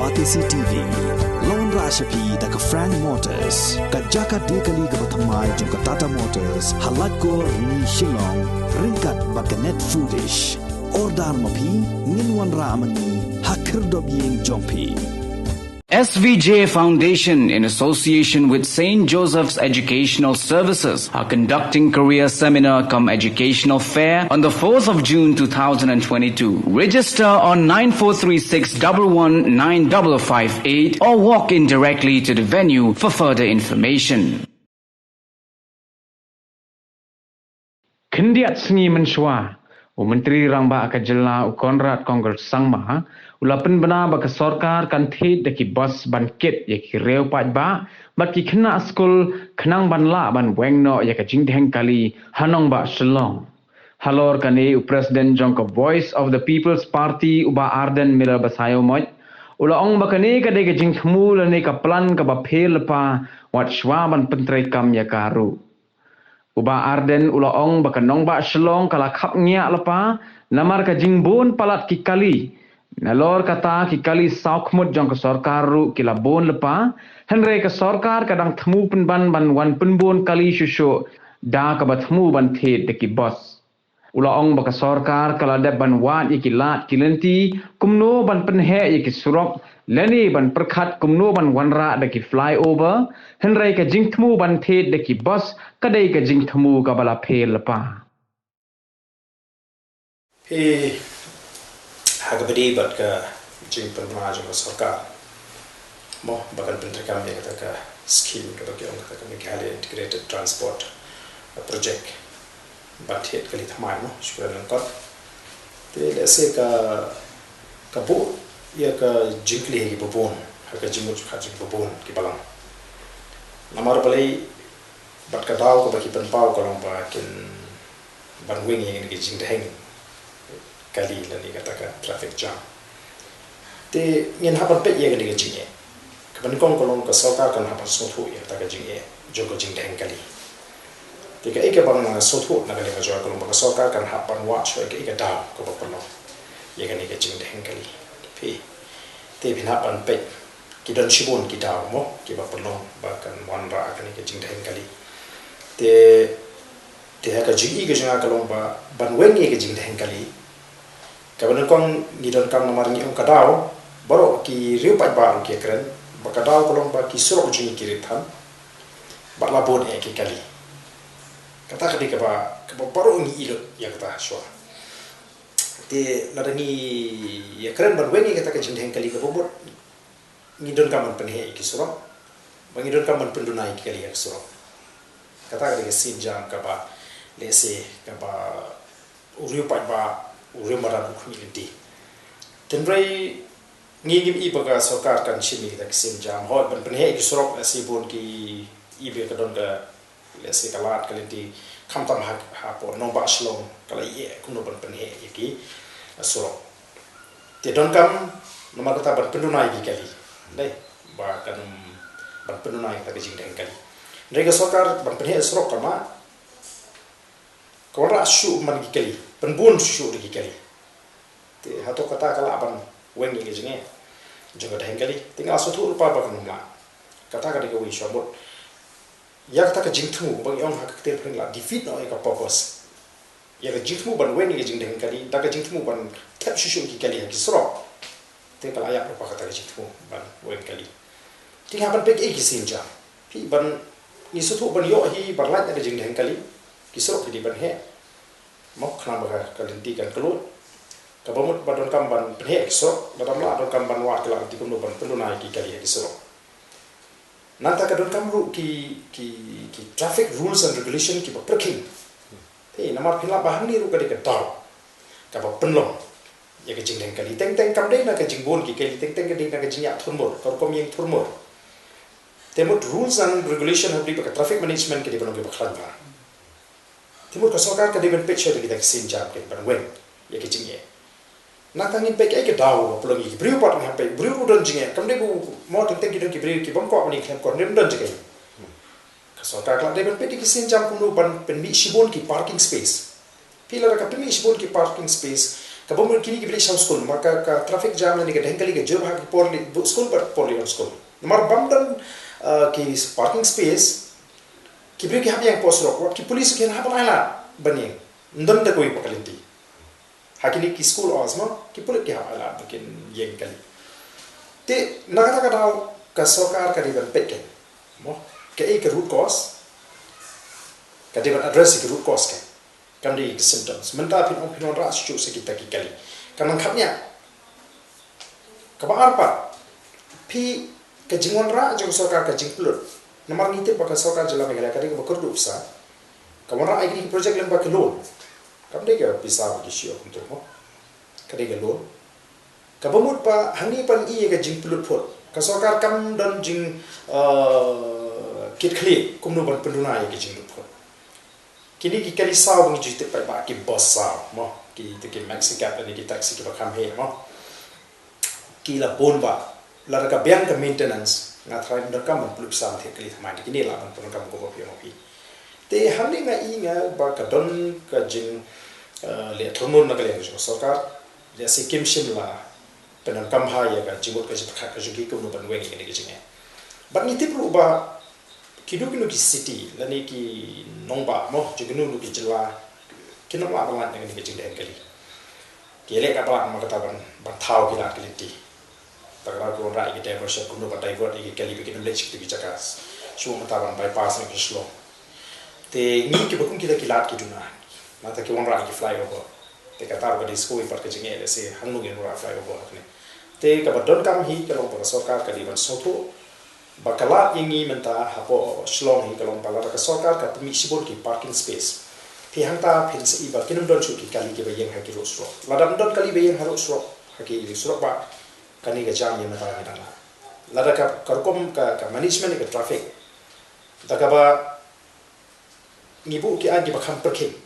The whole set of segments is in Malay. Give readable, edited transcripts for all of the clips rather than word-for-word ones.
Batisi TV Lone Rashapi da ka Frank Motors ka Jaka Dekali ka Bathamai jong ka Tata Motors halat ko ni Shillong ringkat bakanet foodish Ordar mapi Ninwan Ramani Hakir Dobiying Jongpi SVJ Foundation, in association with St. Joseph's Educational Services, are conducting career seminar cum educational fair on the 4th of June 2022. Register on 9436 119 or walk in directly to the venue for further information. Kendiat sengi mensyua, Menteri Rangba Akajela Konrad Kongres Sangma, ulapan benar baka sorkar kan thit daki bos ban kit yaki reu pat ba baki kena skul kenang ban la ban wengno yaka jingdeng kali hanong ba Shillong. Halor kani Presiden Jongka Voice of the People's Party uba Arden Miller Basayo moj ula ong bakani ka de jing thmu la ne ka plan ka ba phel pa wat shwa ban pentrai kam yakaru. Uba Arden ula ong baka nong ba Shillong kala khap nya lapa namar ka jingbon palat ki kali Nalor kata ki kali saukmut jong ke sorkar ru kila bon lepa henre ke sorkar kadang themu penban ban wan penbon kali syusuk da ka bathemu ban thet de ki bos ula ong ba ke sorkar kala deb ban wat ye ki lat kilenti kumno ban penhe ye ki surok leni ban perkhat kumno ban wanra de ki flyover henre ke jing themu ban thet de ki bos kadai ke jing themu ka bala phel lepa Agabadi bat ka jing penmaju ka sarkar mo bakan pentrikam ya kata ka scheme ka bagi orang kata ka Meghalaya Integrated Transport Project bat het kali thamai mo syukuran langkot te lese ka bu ya ka jingli hi bobon ka jingmu ka jing bobon ki balang namar balai bat ka daw ka bagi penpau ka long ba kin ban wing yang ki jing deheng kali lani kata traffic jam te ngin hapan pe ye gani jinge kaban kong kolong ka sarkar kan hapan sothu ye ta ka jinge jogo jing deng kali te ka eke bang na sothu na kali ka jogo kolong ka sarkar kan hapan watch ke eke daw ko ba pano ye gani ka jing deng kali pe te bin hapan pe ki don shibon ki daw mo ki ba pano ba kan wanra kan ke jing deng kali te ha ka jingi ke jinga kolong ba ban wen ye ke jing deng kali Kaban kong ngidon kang namar ngi on kadao baro ki riu pat bar ki kren ba kadao kolong ba ki surok jini ki ritan ba labon e ki kali kata kadi ka ba baro ngi ilo ya kata shwa te ladani ya kren ban wengi kata ka jindeng kali ka bobot ngidon kaman penhe ki surok ba ngidon kaman pendunai ki kali ya surok kata kadi ka sinjang ka ba lese ka ba riu pat ba Urimara community. Tenbrai ngigim ibaga sarkar kan chimi tak sim jam hot ban penhe ki surok asibon ki ibe ka don ka lesi kalat kalenti khamtam ha po nomba Shillong kala ye kuno ban penhe ki surok te don kam nomor kata ban pendunai ki kali dai ba kan ban pendunai ka jing deng kali rega sarkar ban penhe surok kama kawara shu man ki kali penbun shu di kali te hato kata kala ban wengi ke jinge jogo deng kali tinggal sotu rupa ba kan ma kata ka de wi shomot yak ta ka jingthu bang yong ha ka te pring la defeat no ka purpose ya ka jingthu ban wengi ke jing deng kali da ka jingthu ban tap shu ki kali ki sro te kala ya rupa kata ka jingthu ban wen kali tinggal ban pe ki sinja pi ban ni sotu ban yo hi ban la ka jing deng kali kisok di ban he mok khana ba ka lenti kan kelut ka bamut badon kamban penhe kisok badam la don kamban wa kala ti kuno ban penduna ki kali kisok nanta ka don kamru ki traffic rules and regulation ki ba perking te namar phila bahan ni ru ka de ka taw ka ba penlong ya ka jing deng kali teng teng kam de na ka jing bon ki kali teng teng ka de na ka jing ya thurmor ka kom yeng thurmor temut rules and regulation habri ba ka traffic management ki de ban ke ba khlan ba Timur ka sarkar ka deban picture kita kesin jam ke ban wen ya ke jinge na tangin pe ke daw pelong ki briu pat ha pe briu don jinge kam de bu mo teng teng ki don ki briu ki bam ko ni khem ko nem don jinge ka sarkar ka deban pe ki kesin jam ku ban pen mi shibon ki parking space pila ka pen mi shibon ki parking space Kabo mo kini kibili sa school maka ka traffic jam ni ka dengkali ka job ha ki porli school but porli on school. Mar bamdan ki parking space kibili ki hab yang post rock wat ki police ki hab ala bani ndam da koi pakalinti. Hakini ki school azma ki police ki hab ala bikin yang kali. Te nakata ka daw ka sokar ka diban peke. Mo ka e ka root cause ka diban address ki root cause ka. Kami di symptoms. Mentah pinon ras cuci sekitar kali. Kaman kapnya. Kabar apa? Pi kejingon ra jeng sokar kejing pelut. Nomor ngitip bakal sokar jelam megala kali ke bakar dup sa. Kaman ra ini project lem bakal loan. Kam dega bisa bagi sio untuk mo. Kali ke loan. Kabamut pa hangi pan i kejing pelut pot. Kasokar kam dan jing kit kli kumno ban penduna kejing pelut pot. Kini kali saw bang juti pai ba ki boss saw mo ki te ki maxi cap ni ki taxi ki ba kham he mo ki la bon ba la ka biang ka maintenance nga thai nda kam plus sam the kali thama ki ni la ban pon kam ko pi mo pi te hamni nga i nga ba ka don ka jing le thomon na kale jo sarkar le sikim shimla penan kam ha ya ka jimot ka jipakha ka jugi ko no ban wengi ni ki jinge ba ni tipru ba kinu ki city lani ki nongba mo jignu ki jila kinu la balat dengan ki jing den kali kele ka balat ma kata ban thau ki la kiliti takra ko ra ki diversion ko no ba divert ki kali bikin lech ki jakas shu mata ban bypass ni slow te ni ki bakum ki la ki lat ki duna mata ki won ra ki fly over te ka tar ba di school par ka jing ele se hanu gen ra fly over ne te ka ba don kam hi ka lo ba sokar ka di ban soto bakala ingi menta hapo shlong hi kalong pala ka sokar ka tumi sibol ki parking space thi hangta phin se iba kinum don chu ki kali ke bayeng ha ki ro sro ladam don kali bayeng ha ro sro ha ki sro ba kani ga jam ye meta ni dana lada ka karkom ka management ka traffic daga ba ngibu ki agi ba kham perkin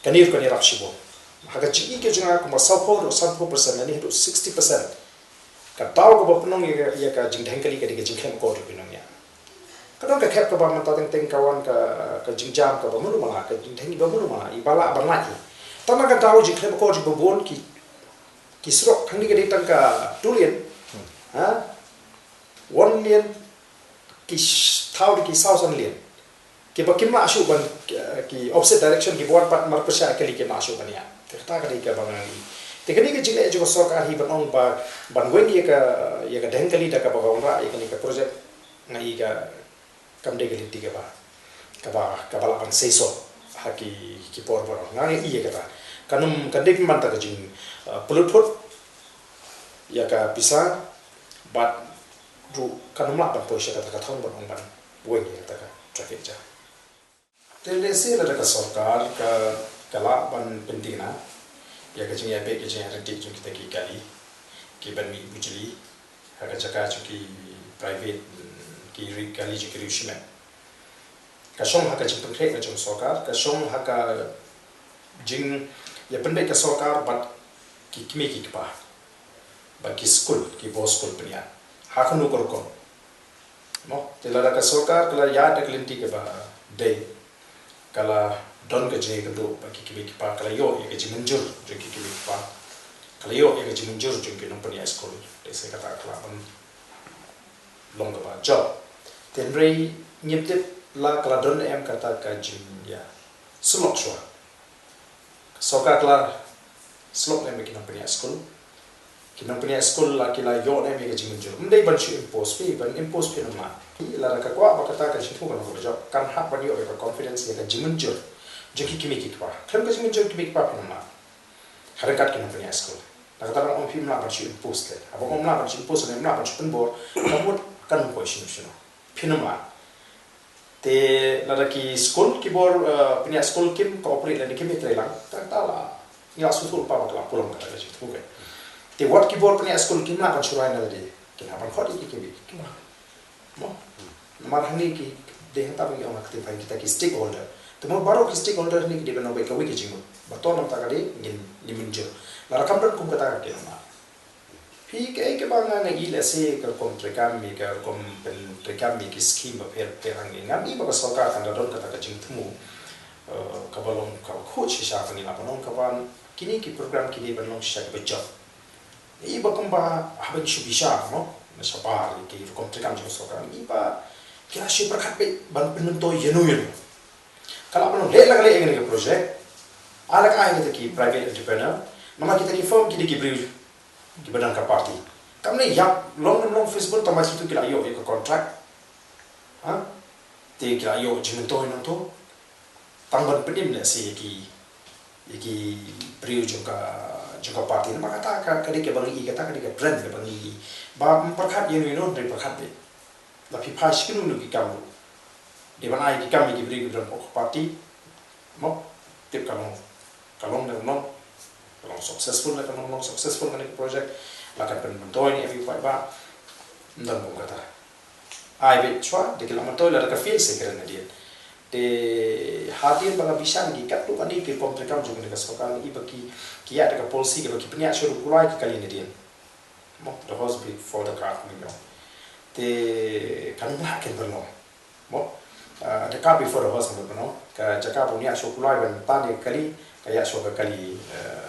kanir kani rap sibo ha ka chi ke junga ko ma sapo ro 100% ni 60% ka tau ko bapnong ya ka jing dhengkali ka jing khem ko ro pinong ya kadang ka khep ka ba mata teng kawan ka jing jam ka ba mulu mala ka jing dhengi ba mulu mala ibala ba ngai tama ka tau jing khem ko ro bon ki srok thangni ka ditang ka tulian ha 1 lien ki tau ki 1000 lien ki ba kimla ashu ban ki opposite direction ki buat pat mar persya kali ki masuk ban ya ta ka ka ba ngai teknik ke jile jo sokar hi banong ba banwen ye ka dengkali da ka ba ra ye ka project ngai ka kamde ke litti ka ba la ban seiso haki ki por bor ngai ye ka kanum kandek man ta ka jing pulutput ya ka bisa bat ru kanum la ban poisha ka thong banong ban wen ye ka traffic ja tendensi la ka sokar ka kala ban pentina ya ka jing ya be ke jing redik ju kita ki kali ki ban mi bujli ha ka jaka ju ki private ki ri kali ju ki shime ka shong ha ka jing pengkre ka jong sokar ka shong ha ka jing ya pendek ka sokar bat ki kimi ki pa ba ki school ki bo school penia ha ka nu kor ko mo telara ka sokar kala ya da klinti ke ba day kala don ka jing ka do ba ki kimi ki pa kala yo ya ka jing munjur ju ki kimi ki pa kala yo ya ka jing munjur ju ki no penia school de se ka ta kala ban long ka ba job ten rei nyip tip la kala don em kata ka jing ya slok shwa soka kala slok em ki no penia school ki no penia school la ki la yo em ka jing munjur mdei ban shi impose pi ban impose pi no ma la ka kwa ba kata ka shi fu ka no job kan ha ba yo ka confidence ya ka jing munjur jeki kimi kikpa kan ka jimin jeki kikpa pina harakat kina punya school nak kata orang film nak baca post le apa orang nak baca post le nak baca penbor kamu kan ko shin shin pina ma te ladaki school ki bor punya school kim cooperate le kimi trelang tak tala ya susul pa bakla pulang kata je tu ke te what ki bor punya school kim nak baca rai na de kina ban khot ki kimi kima mo marhani ki de hata bagi orang kita kita ki stakeholder temo baro ki stakeholder ni di bano ka wiki jingo baton ta kali ngin limunjo la rakam ran kum kata ke na pi ke banga na ile se ka kom trekam mi ka kom pen trekam mi ki scheme per perang ni ngam iba ka soka kan don kata ka jing temu ka balong ka coach sha kan ni la banon ka ban kini ki program kini berlong syak bejob iba kumba haben shubisha no na sabar ki kontrakam jo sokan iba kira shi perkat be ban penunto yenu kalau belum le lagi ingin ke projek alak ai kita ki private entrepreneur mama kita ki firm ki beri di badan ka parti kamne yak long Facebook tambah situ kira yo ke kontrak ha te kira yo jimento no to tangban pedim le si ki beri juga parti maka ta ka ke bangi kata ka ke brand ke bangi ba perkat yenu no dari perkat be tapi pas kinu nu ki kamu di mana ai kami ki beri dalam parti mo tip kalong non successful na non successful na project lakan pen mentoy ni every fight ba ndang ko kata ai be chwa de kila mentoy la ka feel secret na dia de hadir banga bisan gi kat tu ani ki kontrakam juga dekat sokal iba ki ya dekat polisi ke baki penya suruh kulai ki kali ni dia mo the house big for the car ni no de kan ma ken berno mo the car before the house berno ka jaka punya suruh kulai ban tani kali kaya suruh kali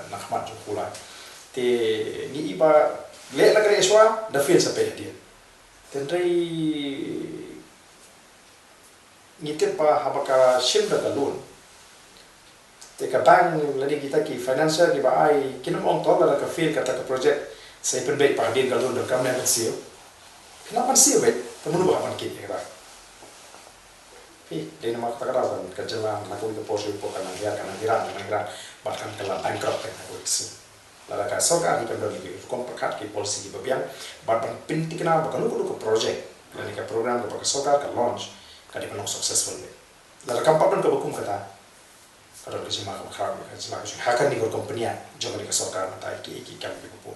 nakmat suruh kulai te ni iba le la kare swa da feel sa pe dia tendai ni tepa habaka shimda galun te ka bank lagi kita ki financial ki ba ai kinam ong to la ka feel kata ka project sai pen baik pa din galun da kam na sio kenapa sio bet temun ba man ki ka pi de nama ka ra ka jela na ko ko poso ko kana dia kana gira bahkan kala bankrupt ka ko si la ka sorka ni ka do ni ko pakat ki policy ki babiang ban pintikna ba kanu ko project ni ka program ko ka sorka ka launch kadi penong successful ni. Lalu kampak pun kebukum kata, kalau kerja mak kerja mak hakan di company jangan di kesorkan mata iki kami kebukum.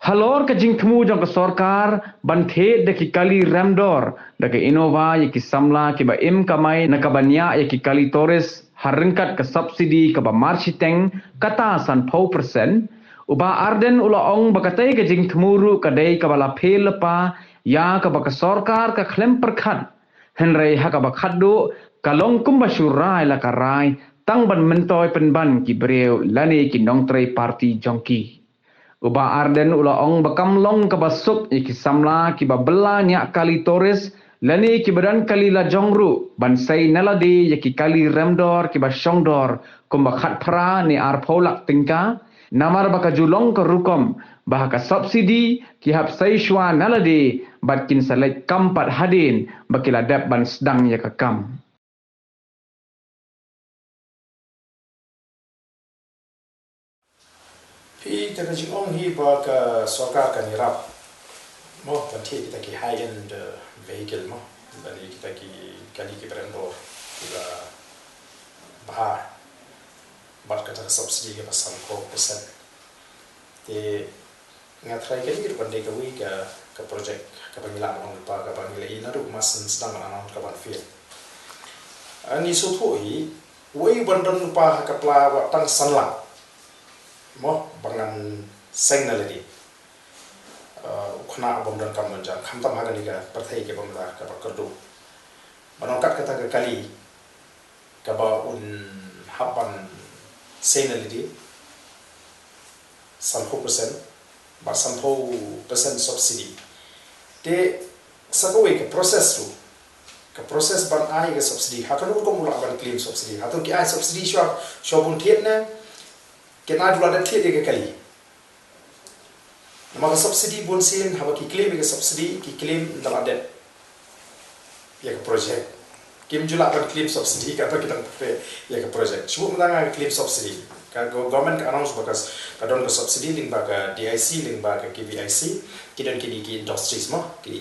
Halor ke jing temu jang ke sorkar banthe de ki kali ramdor de ke innova ye ki samla ki ba im kamai na ka banya ye ki kali torres harengkat ke subsidi ke ba marchiteng kata san 4% uba arden ula ong bakatai ke jing temuru kadai ka bala phel pa ya ka baka sorkar ka klem perkhat henrei ha ka bakhaddu kalong kumba syurai la karai tang ban mentoy penban ki breu lani ki nongtrei parti jongki uba arden ula ong bakam long ka basuk ki samla ki babela nya kali torres lani ki badan kali la jongru ban sai naladi ki kali ramdor ki basyongdor kumba khat phra ni ar pholak tingka namar baka julong ke rukom bahaka subsidi ki hap sai shwa naladi batkin salai kampat hadin bakila dap ban sedang ya kakam. Pi taka jingong hi baka sorkar kan irap mo tanti kita ki high end vehicle mo dari kita ki kali ki brando kita bahar bat kata subsidi ke pasal 4% te ngatrai kali ru pandai kawi ke project ke pangilan orang lupa ke pangilan ina ru masen sedang anak ke ban feel ani sutu hi wei bandan lupa ke pla tang sanlang mo bangan seng na lagi khna bom dan kam jang kham tam haga liga parthai ke bom la ka bakardu manongkat kata ke kali ka ba un haban seng na lagi san 4% ba san 4% subsidi te sakawe ke proses tu ke proses ban ai ke subsidi hatun ko mula ban claim subsidi hatun ki ai subsidi sho bun thiet na kena dulu ada tiada ke kali. Nama subsidi bonsin, haba ki claim ke subsidi, ki claim dalam ada ya ke projek. Kim julak kan claim subsidi, kata kita pakai ya ke projek. Cuba menang claim subsidi. Kalau government announce bakas kadon ke subsidi link baga DIC link baga KVIC, kita kini ki industri semua ki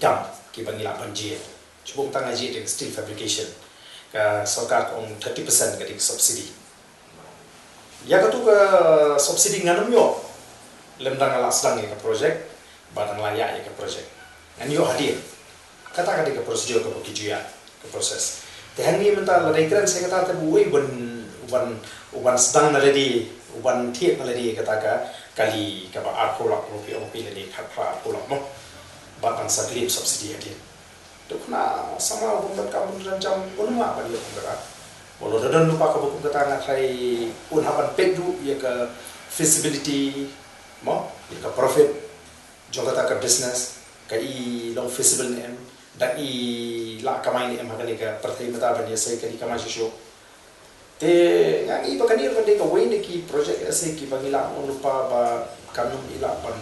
kam ki bangila banjir. Cuba menang aja dengan steel fabrication. Ka sorkar on 30% ke subsidi. Ya katu ke subsidi nganum yo. Lemdang ala sedang ke projek, batang layak ke projek. Ngan yo hadir. Kata ke prosedur ke kijuya ke proses. Teh ni mental ladai keren saya kata te buai uban sedang naladi, uban tiap naladi kata ka kali ka ba arkolak rupiah ladi khat pra arkolak mo. Batang saklim subsidi hadir. tu kena sama bukan kamu rancang ulama pada penggerak walau dan lupa ke bukan ketangan hai hapan pedu ya ke feasibility mo ya ke profit jangka tak ke business kai long feasible ni dan la kamai ni hakan ni ke pertai mata pada saya ke kamai syu te yang i bakani pada ke way ni ki project saya ki bagila lupa ba kanum ila pan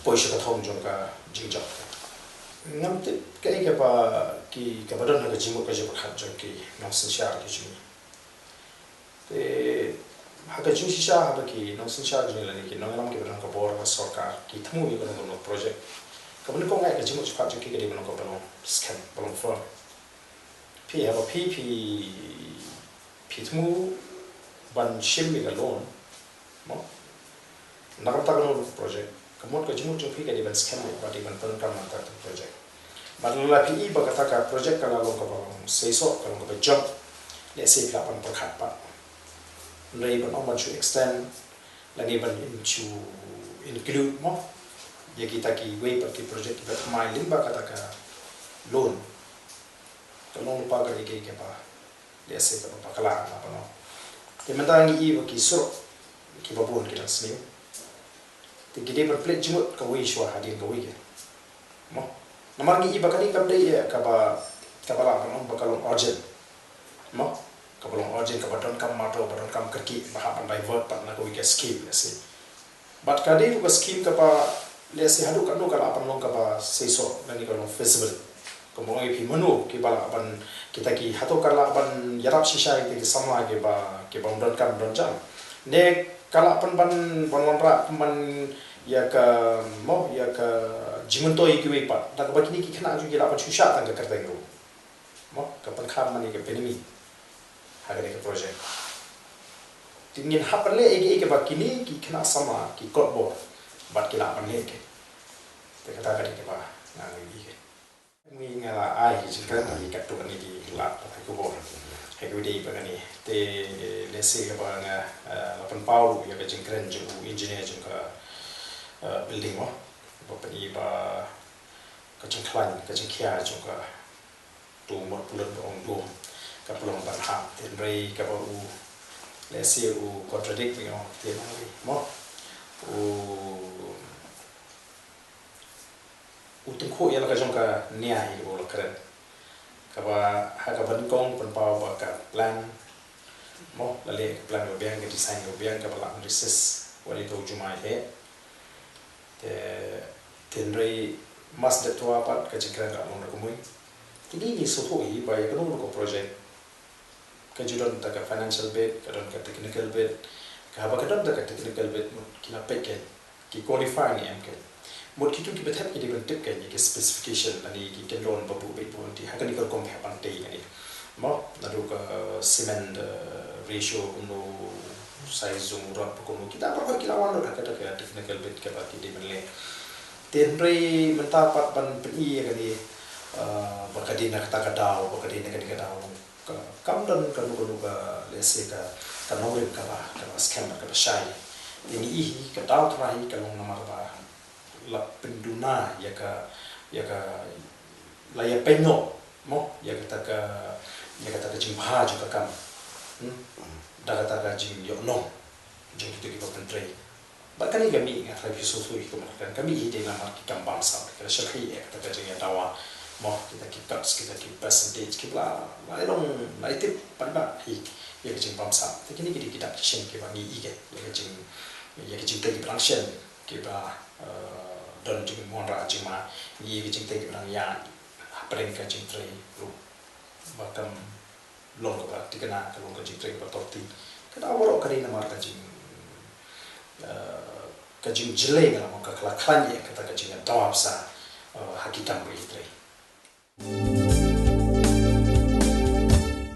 poisha ka thong jangka jingjak ngam te kai ke ba ki ka badan ha jimu ka jimu khat jang ki no sinshar ki jimi te ha ka jimi sha ha ki no sinshar jini la ni ki no ngam ki badan ka bor ka sarkar ki thamu ni no project ka ban ko ngai ka jimu khat jang ki ka de no ko ban scam ban for pi ha ba pi thamu ban shim mi ka loan mo nakam ta no project kamot ka jimu jong pi ka di ban scam ba di ban pan kam ta project badala pi ba kata ka project kala lo ka ba seiso ka lo ka job le se ka pan pakhat pa nei ban on to extend la ni ban into include mo ya kita ki way pa ki project ba mai limba kata ka loan ka loan pa ka ki ke pa le se ka pa kala na pa no te mentangi i ba ki sur ki ba bon ki dan sni te ki de ba plate jimut ka way shwa hadin ka way mo namargi iba kani kam dai ka ba la kan ba kalong urgent mo ka balong urgent ka ba don kam mato ba don kam kerki ba ha ban divert pa na ko we scheme le se but ka dai ko scheme ka ba le se hadu kan no ka la pan long ka ba se so na ni ko feasible ko mo ngi pi manu ki ba la ban kita ki hato ka la ban yarap shisha ki samla ke ba don kam don jam ne kala pan ban ra ban ya ka mo ya ka jimentoi ki we pa ta ka bakini ki khana ju ki la pa chusha ta ka karta ngo mo ka pan kham mani ke penimi ha ga ke project tingin ha pan le ege bakini ki khana sama ki kot bo bat ki la pan le ke te ka ta ka ke ba na ngi ke ngi ngala ai ji ka ni ka to ni ki la pa ko bo he ko dei pa ni te le se ba nga la pan pau ya ka jing kren ju engineer ju ka building mo bapani ba kacang klan kacang kia juga tu mot pulut orang tu ka pulang ban ha ten rei ka ba u le si u contradict me o ten mo u tu ko ya la ka jong ka nia hi bo la kren ka ba ha ka ban kong pan pa ba ka plan mo la le plan ba biang ka design ba biang ka ba la reses wali to jumai he tenrei mas de tua pat ka chikra ka long ko mui kini ni so thoi ba ya ko ko project ka judon ta ka financial bit ka don ka technical bit ka ba ka don ta ka technical bit kila peke ki qualify ni am ke mot ki tu ki betap ki de ben tip ke ni ki specification ani ki ken loan ba bu be bu ti ha ka ni ko kom ha pan te ni mo na do ka cement ratio no size zoom ro ko no kita pa ko kila wan do ka technical bit ka ba ki de ben le tenrei mentapat pan pi ka ni bakadi na kata kadau bakadi na kadau kam dan ka lu ka lese ka tanore ka ba scam ka ba shai ini i ka dau trai ka long namar ba la penduna ya ka la ya penyo mo ya ka jimha juga kam da ka jim yo no jing tu ki ba pentrei bakani kami ingat lagi sesuatu itu kan kami ide nama kita bangsa kita syarhi kita kerja dawa mau kita cuts kita percentage kita lah dong lah itu pada ya kerja bangsa tapi ini kita shen kita ni ige ya kerja tadi production kita dan juga monra cuma ni kerja tadi orang ya pering kerja tadi lu bahkan long kita dikena kalau kerja tadi bertorti kita awal kali nama kerja kajing jelek kalau mau kekelakan ya kata kajingnya tawab sa hakikat begitu.